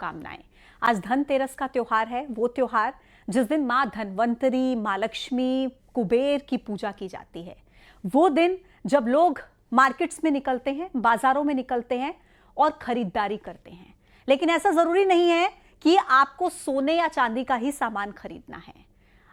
शुभकामनाएं। आज धनतेरस का त्योहार है, वो त्योहार जिस दिन माँ धनवंतरी, माँ लक्ष्मी, कुबेर की पूजा की जाती है। वो दिन जब लोग मार्केट्स में निकलते हैं, बाजारों में निकलते हैं और खरीदारी करते हैं। लेकिन ऐसा जरूरी नहीं है कि आपको सोने या चांदी का ही सामान खरीदना है।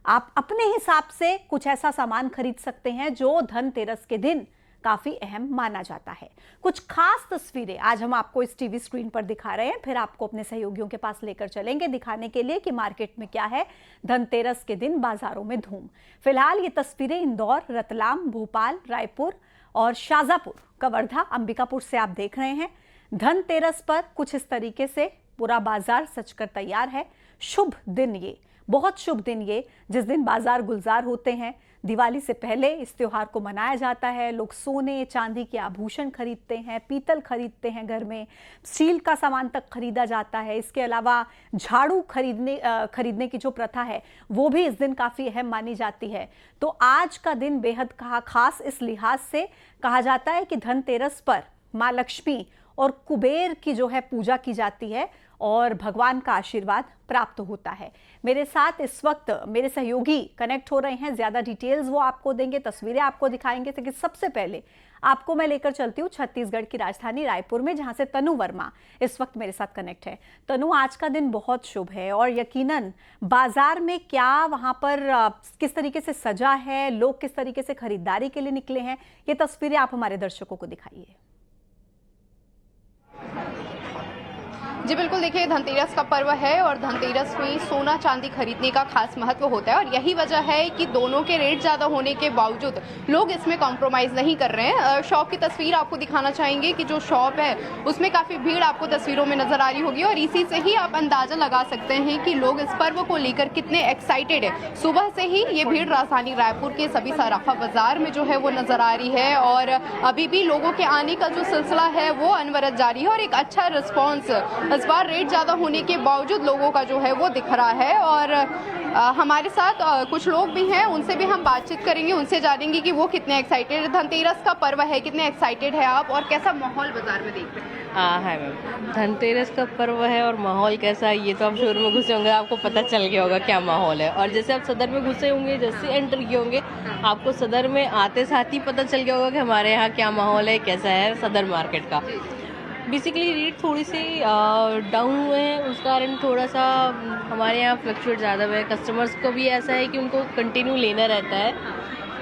आप अपने हिसाब से कुछ ऐसा सामान खरीद सकते हैं जो धनतेरस के दिन काफी अहम माना जाता है। कुछ खास तस्वीरें आज हम आपको इस टीवी स्क्रीन पर दिखा रहे हैं, फिर आपको अपने सहयोगियों के पास लेकर चलेंगे दिखाने के लिए कि मार्केट में क्या है धनतेरस के दिन बाजारों में धूम। फिलहाल ये तस्वीरें इंदौर, रतलाम, भोपाल, रायपुर और शाजापुर, कवर्धा, अंबिकापुर से आप देख रहे हैं। धनतेरस पर कुछ इस तरीके से पूरा बाजार सजकर तैयार है। शुभ दिन ये, बहुत शुभ दिन ये, जिस दिन बाजार गुलजार होते हैं। दिवाली से पहले इस त्योहार को मनाया जाता है। लोग सोने चांदी के आभूषण खरीदते हैं, पीतल खरीदते हैं, घर में स्टील का सामान तक खरीदा जाता है। इसके अलावा झाड़ू खरीदने की जो प्रथा है वो भी इस दिन काफ़ी अहम मानी जाती है। तो आज का दिन बेहद खास इस लिहाज से कहा जाता है कि धनतेरस पर माँ लक्ष्मी और कुबेर की जो है पूजा की जाती है और भगवान का आशीर्वाद प्राप्त होता है। मेरे साथ इस वक्त मेरे सहयोगी कनेक्ट हो रहे हैं, ज्यादा डिटेल्स वो आपको देंगे, तस्वीरें आपको दिखाएंगे। लेकिन सबसे पहले आपको मैं लेकर चलती हूँ छत्तीसगढ़ की राजधानी रायपुर में, जहां से तनु वर्मा इस वक्त मेरे साथ कनेक्ट है। तनु, आज का दिन बहुत शुभ है और यकीनन बाजार में क्या वहां पर किस तरीके से सजा है, लोग किस तरीके से खरीदारी के लिए निकले हैं, ये तस्वीरें आप हमारे दर्शकों को दिखाइए। जी बिल्कुल, देखिए धनतेरस का पर्व है और धनतेरस में सोना चांदी खरीदने का खास महत्व होता है और यही वजह है कि दोनों के रेट ज़्यादा होने के बावजूद लोग इसमें कॉम्प्रोमाइज़ नहीं कर रहे हैं। शॉप की तस्वीर आपको दिखाना चाहेंगे कि जो शॉप है उसमें काफ़ी भीड़ आपको तस्वीरों में नज़र आ रही होगी और इसी से ही आप अंदाज़ा लगा सकते हैं कि लोग इस पर्व को लेकर कितने एक्साइटेड है। सुबह से ही ये भीड़ राजधानी रायपुर के सभी सराफा बाजार में जो है वो नज़र आ रही है और अभी भी लोगों के आने का जो सिलसिला है वो अनवरत जारी है और एक अच्छा रिस्पॉन्स इस बार रेट ज़्यादा होने के बावजूद लोगों का जो है वो दिख रहा है। और हमारे साथ कुछ लोग भी हैं, उनसे भी हम बातचीत करेंगे, उनसे जानेंगे कि वो कितने एक्साइटेड है। धनतेरस का पर्व है, कितने एक्साइटेड है आप और कैसा माहौल बाजार में देख रहे हैं? है मैम, धनतेरस का पर्व है और माहौल कैसा है ये तो आप शोरूम में घुसे होंगे आपको पता चल गया होगा क्या माहौल है। और जैसे आप सदर में घुसे होंगे, जैसे एंटर किए होंगे आपको सदर में आते साथ ही पता चल गया होगा कि हमारे यहाँ क्या माहौल है, कैसा है सदर मार्केट का। बेसिकली रेट थोड़ी सी डाउन हुए हैं, उस कारण थोड़ा सा हमारे यहाँ फ्लक्चुएट ज़्यादा हुआ है। कस्टमर्स को भी ऐसा है कि उनको कंटिन्यू लेना रहता है,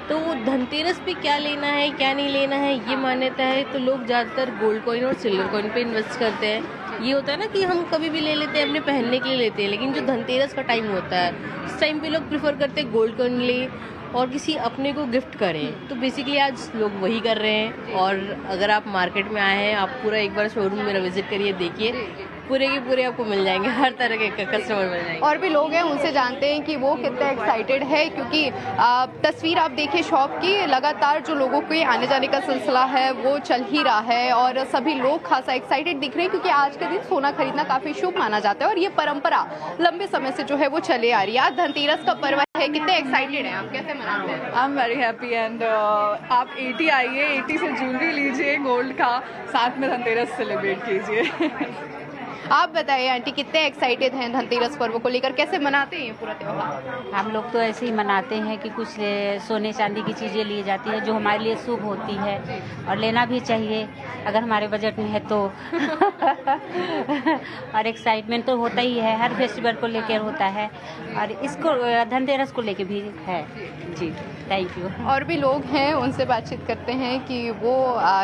तो धनतेरस पे क्या लेना है क्या नहीं लेना है ये मान्यता है, तो लोग ज़्यादातर गोल्ड कॉइन और सिल्वर कॉइन पे इन्वेस्ट करते हैं। ये होता है ना कि हम कभी भी ले लेते हैं, अपने पहनने के लिए लेते हैं, लेकिन जो धनतेरस का टाइम होता है उस टाइम पे लोग प्रेफर करते हैं गोल्ड कॉइन ले और किसी अपने को गिफ्ट करें। तो बेसिकली आज लोग वही कर रहे हैं। और अगर आप मार्केट में आए हैं, आप पूरा एक बार शोरूम में विजिट करिए, देखिए पूरे के पूरे आपको मिल जाएंगे, हर तरह के कस्टमर मिल जाएंगे। और भी लोग हैं, उनसे जानते हैं कि वो कितने एक्साइटेड है, क्योंकि तस्वीर आप देखिए शॉप की, लगातार जो लोगों के आने जाने का सिलसिला है वो चल ही रहा है और सभी लोग खासा एक्साइटेड दिख रहे हैं क्योंकि आज के दिन सोना खरीदना काफ़ी शुभ माना जाता है और ये परंपरा लंबे समय से जो है वो चले आ रही है। आज धनतेरस का पर्व है, कितने एक्साइटेड हैं आप, कैसे मनाते हैं? I am very happy and आप 80 आइए, 80 से ज्वेलरी लीजिए गोल्ड का, साथ में धनतेरस सेलिब्रेट कीजिए। आप बताइए आंटी, कितने एक्साइटेड हैं धनतेरस पर्व को लेकर, कैसे मनाते हैं ये पूरा त्योहार? हम लोग तो ऐसे ही मनाते हैं कि कुछ सोने चांदी की चीज़ें ली जाती है जो हमारे लिए शुभ होती है और लेना भी चाहिए अगर हमारे बजट में है तो। और एक्साइटमेंट तो होता ही है, हर फेस्टिवल को लेकर होता है और इसको धनतेरस को लेकर भी है। जी थैंक यू। और भी लोग हैं, उनसे बातचीत करते हैं कि वो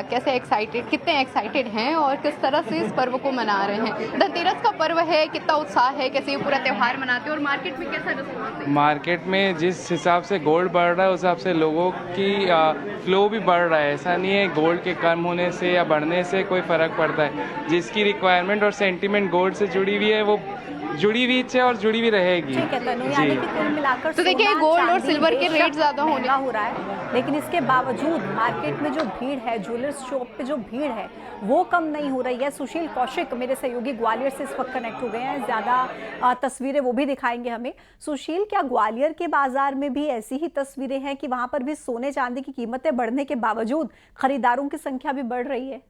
कैसे एक्साइटेड, कितने एक्साइटेड हैं और किस तरह से इस पर्व को मना रहे हैं। धनतेरस का पर्व है, कितना उत्साह है, कैसे ये पूरा त्योहार मनाते हैं और मार्केट में कैसा रिस्पॉन्स है? मार्केट में जिस हिसाब से गोल्ड बढ़ रहा है उस हिसाब से लोगों की फ्लो भी बढ़ रहा है। ऐसा नहीं है गोल्ड के कम होने से या बढ़ने से कोई फ़र्क पड़ता है। जिसकी रिक्वायरमेंट और सेंटीमेंट गोल्ड से जुड़ी हुई है वो जुड़ी हुई है और जुड़ी हुई रहेगी। ठीक है तनु, यानी कि कुल मिलाकर तो देखिए गोल्ड और सिल्वर के रेट ज़्यादा होने हो रहा है, लेकिन इसके बावजूद मार्केट में जो भीड़ है, ज्वेलर्स शॉप पे जो भीड़ है वो कम नहीं हो रही है। सुशील कौशिक मेरे सहयोगी ग्वालियर से इस वक्त कनेक्ट हो गए हैं, ज्यादा तस्वीरें वो भी दिखाएंगे हमें। सुशील, क्या ग्वालियर के बाजार में भी ऐसी ही तस्वीरें हैं कि वहां पर भी सोने चांदी की कीमतें बढ़ने के बावजूद खरीदारों की संख्या भी बढ़ रही है?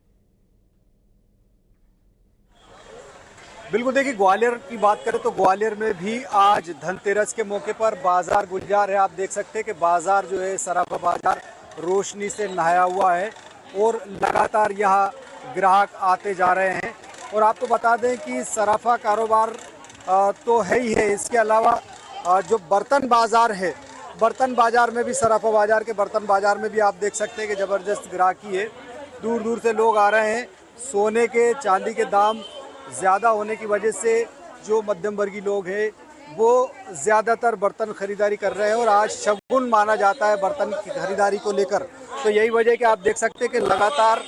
बिल्कुल, देखिए ग्वालियर की बात करें तो ग्वालियर में भी आज धनतेरस के मौके पर बाजार गुलजार है। आप देख सकते हैं कि बाजार जो है सराफा बाजार रोशनी से नहाया हुआ है और लगातार यहाँ ग्राहक आते जा रहे हैं। और आपको बता दें कि सराफा कारोबार तो है ही है, इसके अलावा जो बर्तन बाजार है, बर्तन बाजार में भी सराफा बाजार के बर्तन बाजार में भी आप देख सकते हैं कि ज़बरदस्त ग्राहकी है। दूर दूर से लोग आ रहे हैं। सोने के चांदी के दाम ज़्यादा होने की वजह से जो मध्यम वर्गीय लोग हैं वो ज़्यादातर बर्तन खरीदारी कर रहे हैं और आज शगुन माना जाता है बर्तन की खरीदारी को लेकर। तो यही वजह कि आप देख सकते हैं कि लगातार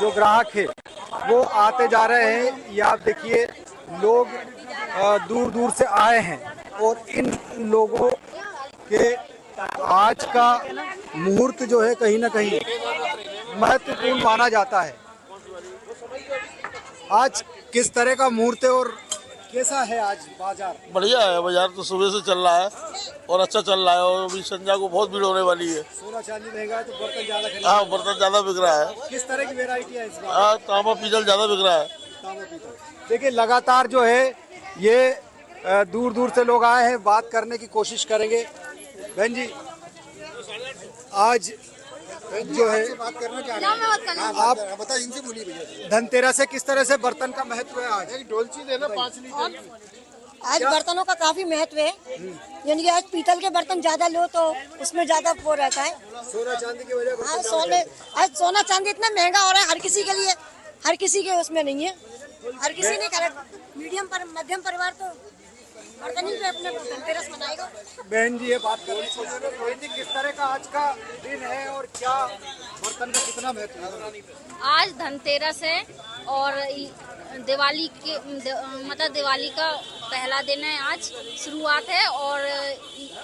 जो ग्राहक है वो आते जा रहे हैं। ये आप देखिए लोग दूर दूर से आए हैं और इन लोगों के आज का मुहूर्त जो है कहीं ना कहीं महत्वपूर्ण माना जाता है। आज किस तरह का मुहूर्त है और कैसा है आज बाजार? बढ़िया है, बाजार तो सुबह से चल रहा है और अच्छा चल रहा है और अभी संध्या को बहुत भीड़ होने वाली है। सोना चांदी महंगा है तो बर्तन ज्यादा खरीद। हाँ, बर्तन ज्यादा बिक रहा है। किस तरह की वैरायटी है इस बार? हाँ, तांबा पीतल ज्यादा बिक रहा है। तांबा पीतल। देखिए लगातार जो है ये दूर दूर से लोग आए हैं, बात करने की कोशिश करेंगे। बहन जी आज जो है बात करना चाह रहे हैं आप, बता इनसे बोलिए भैया। धनतेरस से किस तरह से बर्तन का महत्व है आज? डोलची देना 5 लीटर। आज बर्तनों का काफी महत्व है, यानी कि आज पीतल के बर्तन ज्यादा लो तो उसमें ज्यादा वो रहता है। सोना चांदी की वजह। हाँ, आज सोना चांदी इतना महंगा हो रहा है, हर किसी के लिए, हर किसी के उसमें नहीं है, हर किसी ने मीडियम पर मध्यम परिवार तो बर्तन ही पे अपने धनतेरस मनाएगा। बहन जी ये बात करने की कोशिश कर रही थी, किस तरह का आज का दिन है और क्या बर्तन का कितना महत्व है? आज धनतेरस है और दिवाली के मतलब दिवाली का पहला दिन है, आज शुरुआत है। और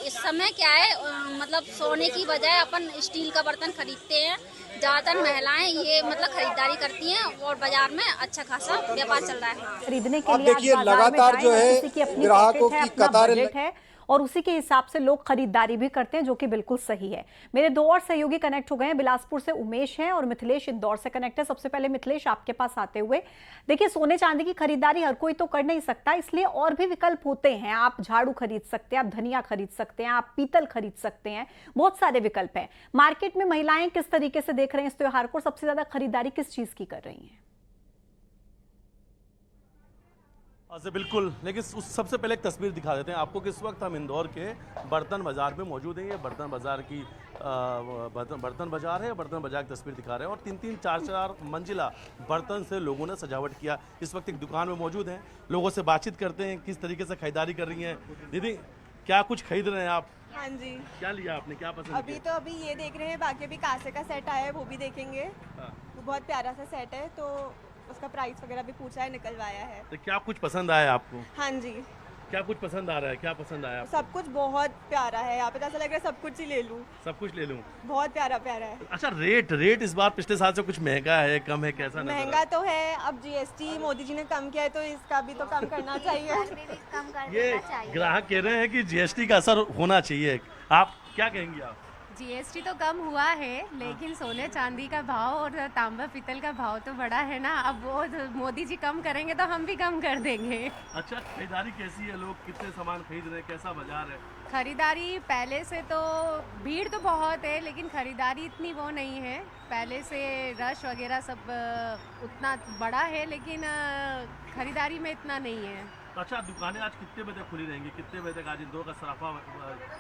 इस समय क्या है, मतलब सोने की बजाय अपन स्टील का बर्तन खरीदते हैं। ज्यादातर महिलाएं ये मतलब खरीदारी करती हैं और बाजार में अच्छा खासा व्यापार चल रहा है। खरीदने के अब लिए देखिए लगातार जो है ग्राहकों की कतार है और उसी के हिसाब से लोग खरीदारी भी करते हैं, जो कि बिल्कुल सही है। मेरे दो और सहयोगी कनेक्ट हो गए हैं। बिलासपुर से उमेश हैं और मिथिलेश इंदौर से कनेक्ट है। सबसे पहले मिथिलेश, आपके पास आते हुए, देखिए सोने चांदी की खरीदारी हर कोई तो कर नहीं सकता, इसलिए और भी विकल्प होते हैं। आप झाड़ू खरीद सकते हैं, आप धनिया खरीद सकते हैं, आप पीतल खरीद सकते हैं, बहुत सारे विकल्प हैं। मार्केट में महिलाएं किस तरीके से देख रहे हैं इस त्योहार को? सबसे ज्यादा खरीदारी किस चीज की कर रही है? बिल्कुल, लेकिन उस सबसे पहले एक तस्वीर दिखा देते हैं आपको कि इस वक्त हम इंदौर के बर्तन बाजार में मौजूद हैं। ये बर्तन बाजार की बर्तन बाजार है। बर्तन बाजार की तस्वीर दिखा रहे हैं और 3-3, 4-4 मंजिला बर्तन से लोगों ने सजावट किया। इस वक्त एक दुकान में मौजूद हैं, लोगों से बातचीत करते हैं किस तरीके से खरीदारी कर रही हैं। दीदी, क्या कुछ खरीद रहे हैं आप? हाँ जी। क्या लिया आपने, क्या पसंद अभी किया? तो ये देख रहे हैं, बाकी अभी कांसे का सेट आया है, वो भी देखेंगे। वो बहुत प्यारा सा सेट है, तो उसका प्राइस वगैरह भी पूछा है, निकलवाया है। तो क्या कुछ पसंद आया आपको? हाँ जी। क्या कुछ पसंद आ रहा है, क्या पसंद आया आपको? सब कुछ बहुत प्यारा है, यहाँ पे तो ऐसा लग रहा है सब कुछ ही ले लूँ। सब कुछ ले लूँ? बहुत प्यारा प्यारा है। अच्छा, रेट इस बार पिछले साल से कुछ महंगा है, कम है, कैसा? महंगा तो है, अब जीएसटी मोदी जी ने कम किया है तो इसका भी तो कम करना चाहिए। ये ग्राहक कह रहे हैं कि जीएसटी का असर होना चाहिए, आप क्या कहेंगी? आप जीएसटी तो कम हुआ है, लेकिन सोने चांदी का भाव और तांबा पीतल का भाव तो बड़ा है ना। अब वो मोदी जी कम करेंगे तो हम भी कम कर देंगे। अच्छा, खरीदारी कैसी है, लोग कितने सामान खरीद रहे हैं, कैसा बाजार है? खरीदारी पहले से तो भीड़ तो बहुत है, लेकिन खरीदारी इतनी वो नहीं है। पहले से रश वगैरह सब उतना बड़ा है, लेकिन खरीदारी में इतना नहीं है। अच्छा, दुकानें आज कितने बजे खुली रहेंगी, कितने बजे तक आज इंदौर का सराफा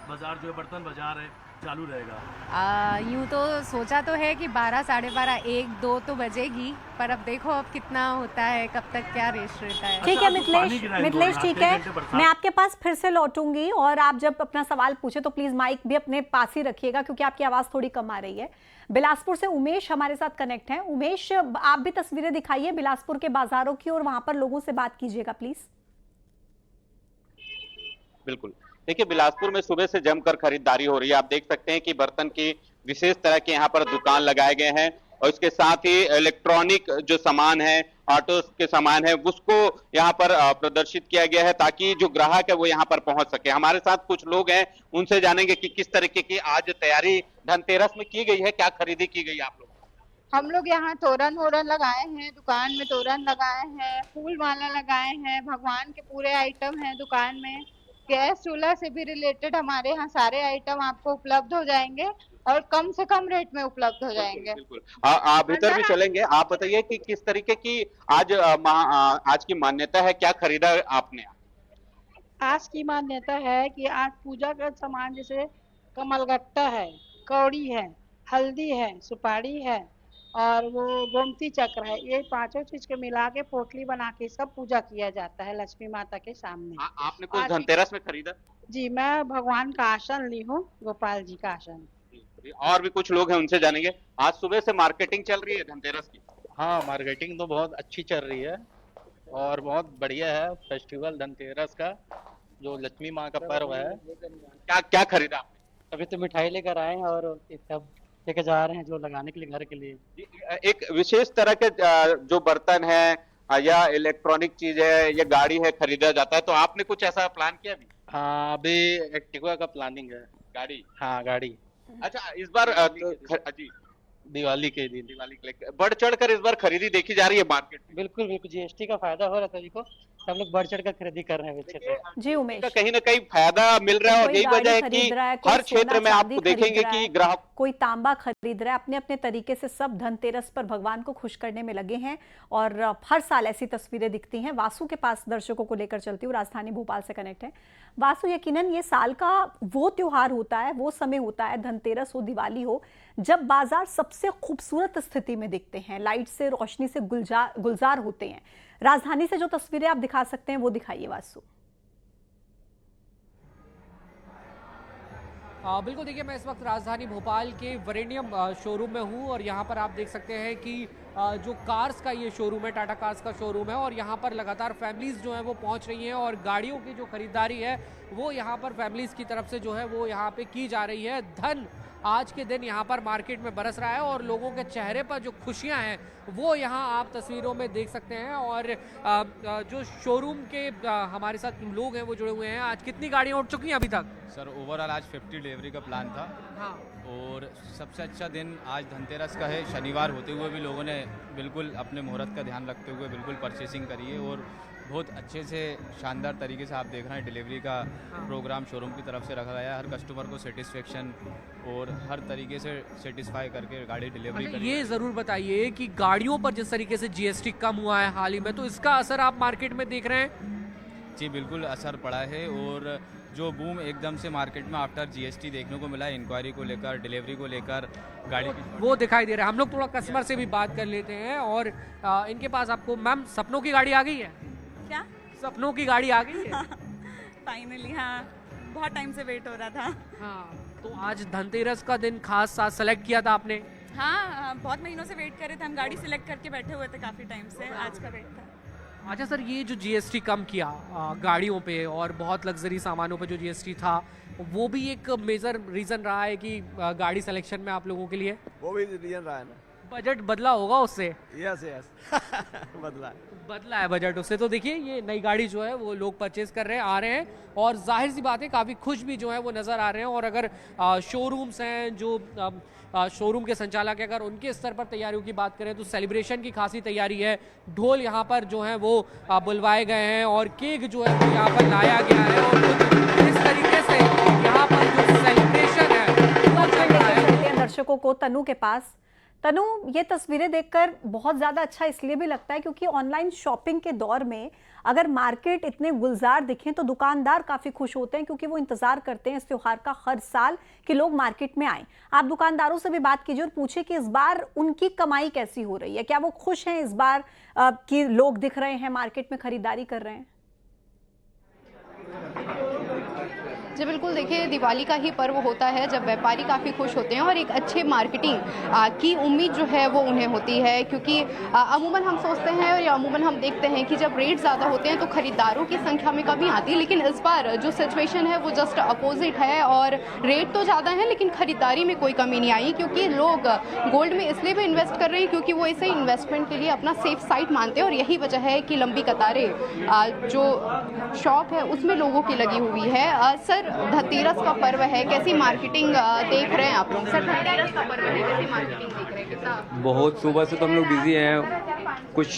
बाजार जो है बर्तन बाजार है चालू रहेगा? यूँ तो सोचा तो है कि 12, 12:30, 1, 2 तो बजेगी, पर अब देखो अब कितना होता है, कब तक क्या रेस रहता है। ठीक है मिथिलेश, ठीक है, मैं आपके पास फिर से लौटूंगी और आप जब अपना सवाल पूछे तो प्लीज माइक भी अपने पास ही रखिएगा, क्योंकि आपकी आवाज थोड़ी कम आ रही है। बिलासपुर से उमेश हमारे साथ कनेक्ट हैं। उमेश, आप भी तस्वीरें दिखाइए बिलासपुर के बाजारों की और वहां पर लोगों से बात कीजिएगा प्लीज। बिल्कुल, देखिए बिलासपुर में सुबह से जमकर खरीदारी हो रही है। आप देख सकते हैं कि बर्तन की विशेष तरह के यहाँ पर दुकान लगाए गए हैं और इसके साथ ही इलेक्ट्रॉनिक जो सामान है, ऑटो के सामान है, उसको यहाँ पर प्रदर्शित किया गया है ताकि जो ग्राहक है वो यहाँ पर पहुंच सके। हमारे साथ कुछ लोग हैं, उनसे जानेंगे कि किस तरीके की आज तैयारी धनतेरस में की गई है, क्या खरीदी की गई आप लोग? हम लोग यहाँ तोरण वोरण लगाए हैं, दुकान में तोरण लगाए हैं, फूल माला लगाए हैं, भगवान के पूरे आइटम हैं दुकान में। गैस चूल्हा से भी रिलेटेड हमारे यहाँ सारे आइटम आपको उपलब्ध हो जाएंगे और कम से कम रेट में उपलब्ध हो जाएंगे। बिल्कुल। आप भीतर भी चलेंगे। आप बताइए कि किस तरीके की आज आज की मान्यता है, क्या खरीदा आपने? आज की मान्यता है कि आज पूजा का सामान जैसे कमलगट्टा है, कौड़ी है, हल्दी है, सुपारी है और वो गोमती चक्र है, ये पांचों चीज को मिला के पोटली बना के सब पूजा किया जाता है लक्ष्मी माता के सामने। आपने कुछ धनतेरस में खरीदा? जी, मैं भगवान का आसन ली हूँ, गोपाल जी का आसन। और भी कुछ लोग हैं, उनसे जानेंगे। आज सुबह से मार्केटिंग चल रही है धनतेरस की? हाँ, मार्केटिंग तो बहुत अच्छी चल रही है और बहुत बढ़िया है फेस्टिवल धनतेरस का, जो लक्ष्मी माँ का पर्व है। क्या क्या खरीदा आपने? अभी तो मिठाई लेकर आए हैं और सब लेके जा रहे हैं जो लगाने के लिए घर के लिए। एक विशेष तरह के जो बर्तन है या इलेक्ट्रॉनिक चीज है या गाड़ी है खरीदा जाता है, तो आपने कुछ ऐसा प्लान किया अभी? हाँ, अभी एक्टिवा का प्लानिंग है। गाड़ी? हाँ, गाड़ी। अच्छा, इस बार जी दिवाली के दिन बढ़ चढ़ कर इस बार खरीदी देखी जा रही है मार्केट में। बिल्कुल बिल्कुल, जीएसटी का फायदा हो रहा था, देखो सब लोग बढ़ चढ़ कर खरीदी कर रहे हैं। जी उमेश, कहीं ना कहीं फायदा मिल रहा है और यही वजह है कि हर क्षेत्र में आप देखेंगे कि ग्राहक कोई तांबा खरीद रहा है, अपने अपने तरीके से सब धनतेरस पर भगवान को खुश करने में लगे हैं और हर साल ऐसी तस्वीरें दिखती हैं। वासु के पास दर्शकों को लेकर चलती हूँ, राजधानी भोपाल से कनेक्ट है। वासु, यकीनन ये साल का वो त्योहार होता है, वो समय होता है, धनतेरस हो, दिवाली हो, जब बाजार सबसे खूबसूरत स्थिति में दिखते हैं, लाइट से, रोशनी से गुलजार होते हैं। राजधानी से जो तस्वीरें आप दिखा सकते हैं वो दिखाइए वासु। बिल्कुल, देखिए मैं इस वक्त राजधानी भोपाल के वरेण्यम शोरूम में हूँ और यहाँ पर आप देख सकते हैं कि जो कार्स का ये शोरूम है, टाटा कार्स का शोरूम है और यहाँ पर लगातार फैमिलीज़ जो है वो पहुँच रही हैं और गाड़ियों की जो खरीदारी है वो यहाँ पर फैमिलीज़ की तरफ से जो है वो यहाँ पे की जा रही है। धन आज के दिन यहाँ पर मार्केट में बरस रहा है और लोगों के चेहरे पर जो खुशियाँ हैं वो यहाँ आप तस्वीरों में देख सकते हैं। और जो शोरूम के हमारे साथ लोग हैं वो जुड़े हुए हैं। आज कितनी गाड़ियाँ उठ चुकी हैं अभी तक? सर ओवरऑल आज 50 डिलीवरी का प्लान था। हाँ। और सबसे अच्छा दिन आज धनतेरस का है। शनिवार होते हुए भी लोगों ने बिल्कुल अपने मुहूर्त का ध्यान रखते हुए बिल्कुल परचेसिंग करी है और बहुत अच्छे से शानदार तरीके से आप देख रहे हैं डिलीवरी का प्रोग्राम शोरूम की तरफ से रखा गया है। हर कस्टमर को सेटिस्फेक्शन और हर तरीके से सेटिस्फाई करके गाड़ी डिलीवरी करी। ये ज़रूर बताइए कि गाड़ियों पर जिस तरीके से जीएसटी कम हुआ है हाल ही में, तो इसका असर आप मार्केट में देख रहे हैं? जी बिल्कुल असर पड़ा है और जो बूम एकदम से मार्केट में आफ्टर जीएसटी देखने को मिला, इंक्वायरी को लेकर, डिलीवरी को लेकर, गाड़ी की वो दिखाई दे रहा है। हम लोग थोड़ा कस्टमर से भी बात कर लेते हैं और इनके पास आपको मैम सपनों की गाड़ी आ गई है क्या? सपनों की गाड़ी आ गई है? फाइनली हाँ, बहुत टाइम से वेट हो रहा था। हाँ, तो आज धनतेरस का दिन खास साथ सेलेक्ट किया था आपने? हाँ, बहुत महीनों से वेट कर रहे थे हम, गाड़ी सिलेक्ट करके बैठे हुए थे काफ़ी टाइम से, आज का वेट था। अच्छा सर, ये जो जीएसटी कम किया गाड़ियों पे और बहुत लग्जरी सामानों पे जो जीएसटी था, वो भी एक मेजर रीज़न रहा है कि गाड़ी सिलेक्शन में आप लोगों के लिए? वो भी रीज़न रहा है ना। बजट बदला होगा उससे? यस बदला है बजट उससे। तो देखिए ये नई गाड़ी जो है वो लोग परचेज कर रहे हैं, आ रहे हैं और जाहिर सी बात है काफ़ी खुश भी जो है वो नज़र आ रहे हैं। और अगर शोरूम्स हैं जो शोरूम के संचालक है, अगर उनके स्तर पर तैयारियों की बात करें तो सेलिब्रेशन की खासी तैयारी है। ढोल यहाँ पर जो है वो बुलवाए गए हैं और केक जो है वो यहाँ पर लाया गया है और इस तरीके से यहाँ पर जो सेलिब्रेशन है। दर्शकों को तनु के पास। तनु, ये तस्वीरें देखकर बहुत ज़्यादा अच्छा इसलिए भी लगता है क्योंकि ऑनलाइन शॉपिंग के दौर में अगर मार्केट इतने गुलजार दिखें तो दुकानदार काफ़ी खुश होते हैं क्योंकि वो इंतज़ार करते हैं इस त्यौहार का हर साल कि लोग मार्केट में आएँ। आप दुकानदारों से भी बात कीजिए और पूछिए कि इस बार उनकी कमाई कैसी हो रही है, क्या वो खुश हैं इस बार कि लोग दिख रहे हैं मार्केट में खरीदारी कर रहे हैं? जी बिल्कुल, देखिए दिवाली का ही पर्व होता है जब व्यापारी काफ़ी खुश होते हैं और एक अच्छे मार्केटिंग की उम्मीद जो है वो उन्हें होती है क्योंकि अमूमन हम सोचते हैं और अमूमन हम देखते हैं कि जब रेट ज़्यादा होते हैं तो ख़रीदारों की संख्या में कमी आती है, लेकिन इस बार जो सिचुएशन है वो जस्ट अपोजिट है और रेट तो ज़्यादा है लेकिन ख़रीदारी में कोई कमी नहीं आई क्योंकि लोग गोल्ड में इसलिए भी इन्वेस्ट कर रहे हैं क्योंकि वो इसे इन्वेस्टमेंट के लिए अपना सेफ साइड मानते हैं और यही वजह है कि लंबी कतारें जो शॉप है उसमें लोगों की लगी हुई है। सर, धनतेरस का पर्व है, कैसी मार्केटिंग देख रहे हैं आप लोग? सर, धनतेरस का पर्व है, कैसी मार्केटिंग देख रहे हैं? कितना बहुत सुबह से तो हम लोग बिजी हैं, कुछ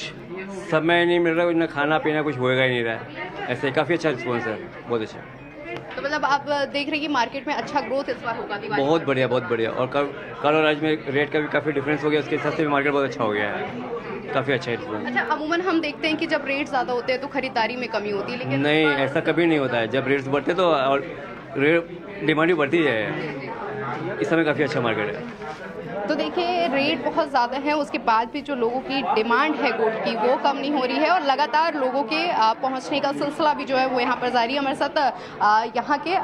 समय नहीं मिल रहा, कुछ ना खाना पीना कुछ होएगा ही नहीं रहा है। ऐसे काफ़ी अच्छा रिस्पॉन्स है, बहुत अच्छा। तो मतलब आप देख रहे हैं कि मार्केट में अच्छा ग्रोथ इस बार होगा दिवाली? बहुत बढ़िया, बहुत बढ़िया। और कल और आज में रेट का भी काफ़ी डिफरेंस हो गया, उसके हिसाब से भी मार्केट बहुत अच्छा हो गया है, काफ़ी अच्छा है। अच्छा, अमूमन हम देखते हैं कि जब रेट ज़्यादा होते हैं तो खरीदारी में कमी होती है, लेकिन नहीं, ऐसा कभी नहीं होता है। जब रेट्स बढ़ते तो और डिमांड भी बढ़ती है। इस समय काफ़ी अच्छा मार्केट है। तो देखिए, रेट बहुत ज़्यादा है, उसके बाद भी जो लोगों की डिमांड है गोल्ड की वो कम नहीं हो रही है और लगातार लोगों के पहुंचने का सिलसिला भी जो है वो यहाँ पर जारी है। हमारे साथ यहाँ के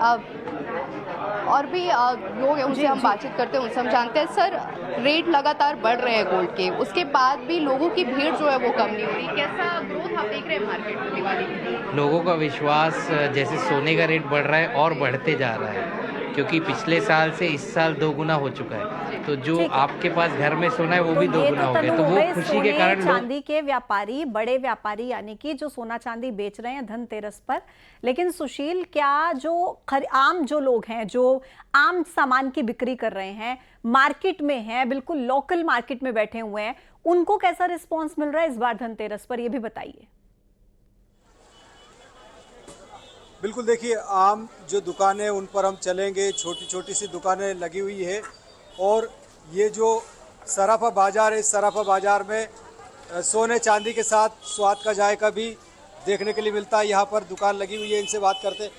और भी लोग हैं, उनसे हम बातचीत करते हैं, उनसे हम जानते हैं। सर, रेट लगातार बढ़ रहे हैं गोल्ड के, उसके बाद भी लोगों की भीड़ जो है वो कम नहीं हो रही, कैसा ग्रोथ आप देख रहे हैं मार्केट में दिवाली में? लोगों का विश्वास, जैसे सोने का रेट बढ़ रहा है और बढ़ते जा रहा है, क्योंकि पिछले साल से इस साल 2 गुना हो चुका है। तो जो आपके पास घर में सोना है वो भी 2 गुना हो गया, तो वो खुशी के कारण चांदी के व्यापारी, बड़े व्यापारी यानी कि जो सोना चांदी बेच रहे हैं धनतेरस पर। लेकिन सुशील, क्या जो आम जो लोग हैं, जो आम सामान की बिक्री कर रहे हैं, मार्केट में हैं, बिल्कुल लोकल मार्केट में बैठे हुए हैं, उनको कैसा रिस्पॉन्स मिल रहा है इस बार धनतेरस पर, ये भी बताइए। बिल्कुल, देखिए, आम जो दुकानें उन पर हम चलेंगे, छोटी छोटी सी दुकानें लगी हुई है। और ये जो सराफा बाज़ार है, इस सराफा बाज़ार में सोने चांदी के साथ स्वाद का जायका भी देखने के लिए मिलता है। यहाँ पर दुकान लगी हुई है, इनसे बात करते।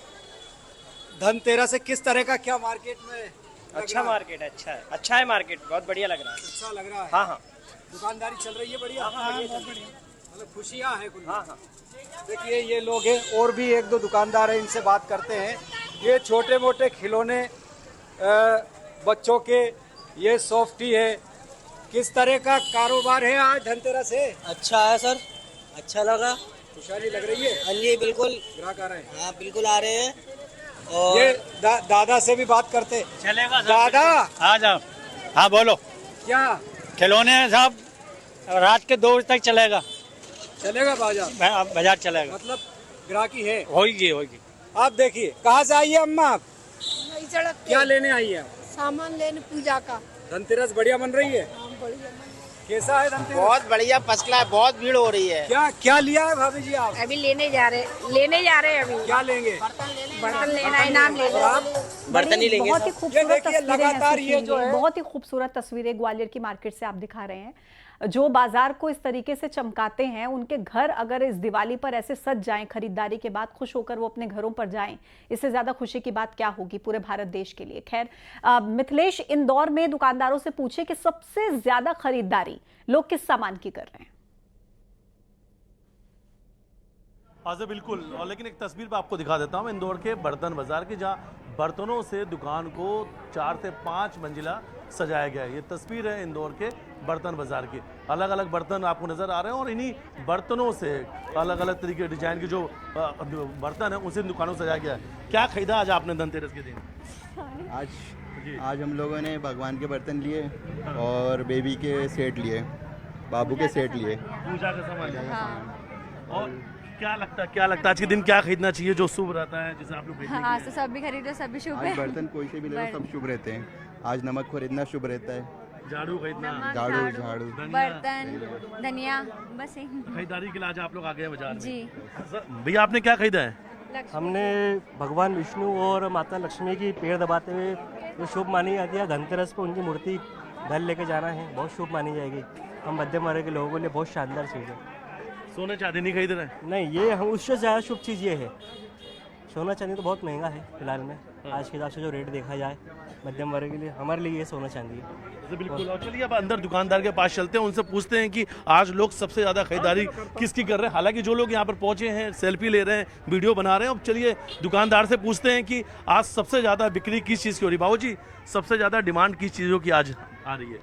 धनतेरस से किस तरह का क्या मार्केट में? अच्छा मार्केट है, अच्छा है मार्केट, बहुत बढ़िया लग रहा है। अच्छा लग रहा है? हाँ हाँ, दुकानदारी चल रही है बढ़िया? हाँ, बहुत बढ़िया, मतलब खुशियाँ हैं कुछ? हाँ हाँ। देखिए, ये लोग हैं, और भी 1-2 दुकानदार हैं, इनसे बात करते हैं। ये छोटे मोटे खिलौने बच्चों के, ये सॉफ्टी है, किस तरह का कारोबार है आज धनतेरस है? अच्छा है सर, अच्छा लगा, खुशहाली लग रही है? हाँ जी, बिल्कुल ग्राहक आ रहे हैं? हाँ, बिल्कुल आ रहे हैं। और ये दादा से भी बात करते। चलेगा दादा, आ जाओ। हाँ बोलो। क्या खिलौने हैं साहब, रात के 2 बजे तक चलेगा बाजार चलेगा, मतलब ग्राहकी है? होगी। आप देखिए, कहाँ से आई है अम्मा आप? क्या लेने आई है? सामान लेने पूजा का। धनतेरस बढ़िया बन रही है? कैसा है धनतेरस? बहुत बढ़िया, फर्स्ट क्लास, बहुत भीड़ हो रही है। क्या लिया है भाभी जी आप? अभी लेने जा रहे हैं अभी। क्या लेंगे? बर्तन लेना, इनाम लेना। बर्तन ही लेंगे। बहुत ही खूबसूरत तस्वीरें लगातार ये जो है, बहुत ही खूबसूरत तस्वीरें ग्वालियर की मार्केट से आप दिखा रहे हैं। जो बाजार को इस तरीके से चमकाते हैं, उनके घर अगर इस दिवाली पर ऐसे सज जाएं, खरीदारी के बाद खुश होकर वो अपने घरों पर जाएं, इससे ज्यादा खुशी की बात क्या होगी पूरे भारत देश के लिए। खैर, मिथिलेश, इंदौर में दुकानदारों से पूछे कि सबसे ज्यादा खरीदारी लोग किस सामान की कर रहे हैं। हाँ बिल्कुल, और लेकिन एक तस्वीर मैं आपको दिखा देता हूँ इंदौर के बर्तन बाजार की, जहाँ बर्तनों से दुकान को 4 से 5 मंजिला सजाया गया है। ये तस्वीर है इंदौर के बर्तन बाजार की। अलग अलग बर्तन आपको नज़र आ रहे हैं और इन्हीं बर्तनों से अलग अलग तरीके के डिजाइन के जो बर्तन हैं उनसे दुकानों से सजाया गया है। क्या खरीदा आज आपने धनतेरस के दिन? आज हम लोगों ने भगवान के बर्तन लिए और बेबी के सेट लिए, बाबू के सेट लिए, पूजा का सामान। और क्या लगता है आज के दिन क्या खरीदना चाहिए जो शुभ रहता है, जैसे आप लोग? हाँ, तो सब भी खरीदो, सब भी शुभ है। बर्तन कोई से भी ले लो, सब शुभ रहते हैं। आज नमक खरीदना शुभ रहता है, झाड़ू खरीदना, झाड़ू, बर्तन, धनिया, बस खरीदारी के लिए आज आप लोग आ गए बाजार में। जी भैया, आपने क्या खरीदा है? हमने भगवान विष्णु और माता लक्ष्मी की पैर दबाते हुए जो शुभ मानी जाती है, धनतेरस पर उनकी मूर्ति घर लेके जाना है, बहुत शुभ मानी जाएगी। हम मध्यम वर्ग के लोगों के लिए बहुत शानदार चीज़ है। सोने चांदी नहीं खरीद रहे? नहीं, ये हम उससे ज़्यादा शुभ चीज़ ये है। सोना चांदी तो बहुत महंगा है फिलहाल में, आज के हिसाब से जो रेट देखा जाए मध्यम वर्ग के लिए, हमारे लिए ये सोना चांदी है। बिल्कुल। और चलिए अब अंदर दुकानदार के पास चलते हैं, उनसे पूछते हैं कि आज लोग सबसे ज़्यादा खरीदारी किसकी कर रहे हैं। हालांकि जो लोग यहाँ पर पहुँचे हैं, सेल्फी ले रहे हैं, वीडियो बना रहे हैं। अब चलिए दुकानदार से पूछते हैं कि आज सबसे ज़्यादा बिक्री किस चीज़ की हो रही है। बाबू जी, सबसे ज़्यादा डिमांड किस चीज़ों की आज आ रही है?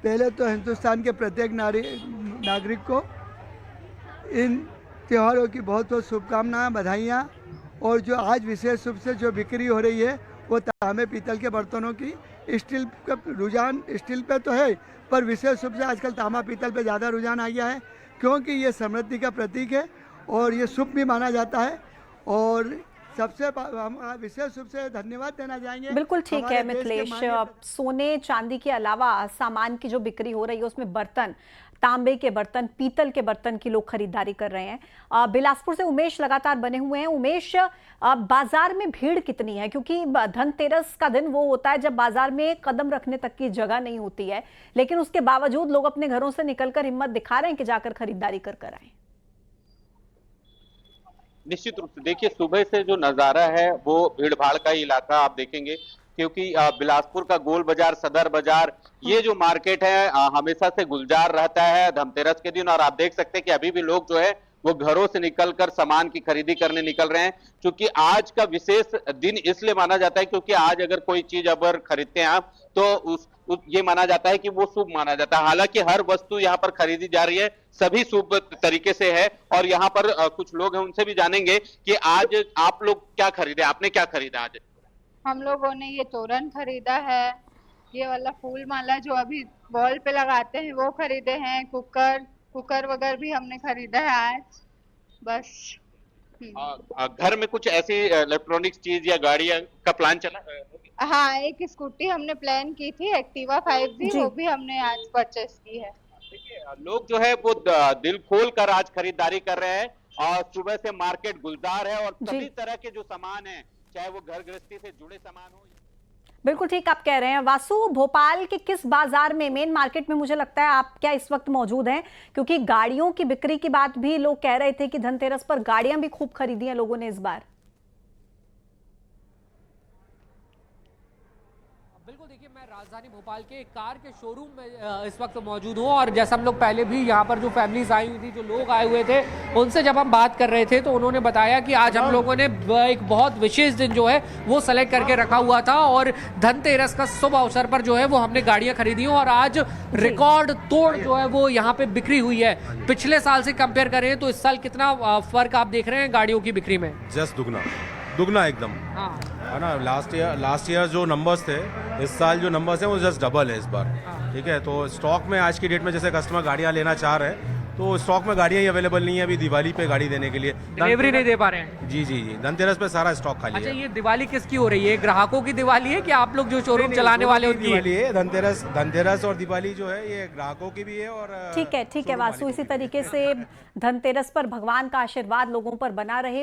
पहले तो हिंदुस्तान के प्रत्येक नागरिक को इन त्योहारों की बहुत बहुत शुभकामनाएं, बधाइयाँ। और जो आज विशेष रूप से जो बिक्री हो रही है वो तांबे पीतल के बर्तनों की, स्टील का रुझान स्टील पे तो है, पर विशेष रूप से आजकल तांबा पीतल पे ज़्यादा रुझान आ गया है, क्योंकि ये समृद्धि का प्रतीक है और ये शुभ भी माना जाता है। और सबसे हम विशेष रूप से धन्यवाद देना चाहेंगे। बिल्कुल ठीक है हमारे देश के मिथिलेश, माननीय सोने चांदी के अलावा सामान की जो बिक्री हो रही है उसमें बर्तन, तांबे के बर्तन, पीतल के बर्तन की लोग खरीदारी कर रहे हैं। बिलासपुर से उमेश लगातार बने हुए हैं। उमेश, बाजार में भीड़ कितनी है? क्योंकि धनतेरस का दिन वो होता है जब बाजार में कदम रखने तक की जगह नहीं होती है, लेकिन उसके बावजूद लोग अपने घरों से निकलकर हिम्मत दिखा रहे हैं कि जाकर खरीदारी कर आए। निश्चित रूप से देखिए, सुबह से जो नजारा है वो भीड़ भाड़ का इलाका आप देखेंगे, क्योंकि बिलासपुर का गोल बाजार, सदर बाजार, ये जो मार्केट है हमेशा से गुलजार रहता है धनतेरस के दिन। और आप देख सकते हैं कि अभी भी लोग जो है वो घरों से निकलकर सामान की खरीदी करने निकल रहे हैं, क्योंकि आज का विशेष दिन इसलिए माना जाता है क्योंकि आज अगर कोई चीज अगर खरीदते हैं आप तो ये माना जाता है कि वो शुभ माना जाता है। हालांकि हर वस्तु यहाँ पर खरीदी जा रही है, सभी शुभ तरीके से है। और यहाँ पर कुछ लोग हैं, उनसे भी जानेंगे कि आज आप लोग क्या खरीदे, आपने क्या खरीदा आज? हम लोगों ने ये तोरण खरीदा है, ये वाला फूल माला जो अभी वॉल पे लगाते हैं वो खरीदे हैं, कुकर वगैरह भी हमने खरीदा है आज। बस घर में कुछ ऐसी इलेक्ट्रॉनिक्स चीज या गाड़ियां का प्लान चला? हाँ, एक स्कूटी हमने प्लान की थी, एक्टिवा 5G, वो भी हमने आज परचेस की है। लोग जो है वो दिल खोल कर आज खरीदारी कर रहे हैं और सुबह से मार्केट गुलजार है और सभी तरह के जो सामान है, चाहे वो घर गृहस्थी से जुड़े सामान हो। बिल्कुल ठीक आप कह रहे हैं वासु। भोपाल के किस बाजार में, मेन मार्केट में मुझे लगता है आप क्या इस वक्त मौजूद हैं? क्योंकि गाड़ियों की बिक्री की बात भी लोग कह रहे थे कि धनतेरस पर गाड़ियां भी खूब खरीदी हैं लोगों ने इस बार। बिल्कुल, देखिए मैं राजधानी भोपाल के कार के शोरूम में इस वक्त मौजूद हूँ और जैसा हम लोग पहले भी यहाँ पर जो फैमिलीज आई हुई थी, जो लोग आए हुए थे, उनसे जब हम बात कर रहे थे तो उन्होंने बताया कि आज हम लोगों ने एक बहुत विशेष दिन जो है वो सेलेक्ट करके रखा हुआ था और धनतेरस का शुभ अवसर पर जो है वो हमने गाड़ियाँ खरीदी और आज रिकॉर्ड तोड़ जो है वो यहाँ पे बिक्री हुई है। पिछले साल से कंपेयर करें तो इस साल कितना फर्क आप देख रहे हैं गाड़ियों की बिक्री में? जस्ट दुगना एकदम है ना। लास्ट ईयर जो नंबर्स थे, इस साल जो नंबर्स हैं वो जस्ट डबल है इस बार। ठीक है, तो स्टॉक में आज की डेट में जैसे कस्टमर गाड़ियां लेना चाह रहे हैं तो स्टॉक में गाड़ियां ही अवेलेबल नहीं है अभी दिवाली पे गाड़ी देने के लिए, डिलीवरी नहीं दे पा रहे हैं। जी धनतेरस पे सारा स्टॉक खाली है। अच्छा, ये दिवाली किसकी हो रही है? ग्राहकों की दिवाली है कि आप लोग जो शोरूम चलाने वाले उनकी दिवाली है? धनतेरस और दिवाली जो है ये ग्राहकों की भी है। और ठीक है वासु, इसी तरीके से धनतेरस पर भगवान का आशीर्वाद लोगों पर बना रहे।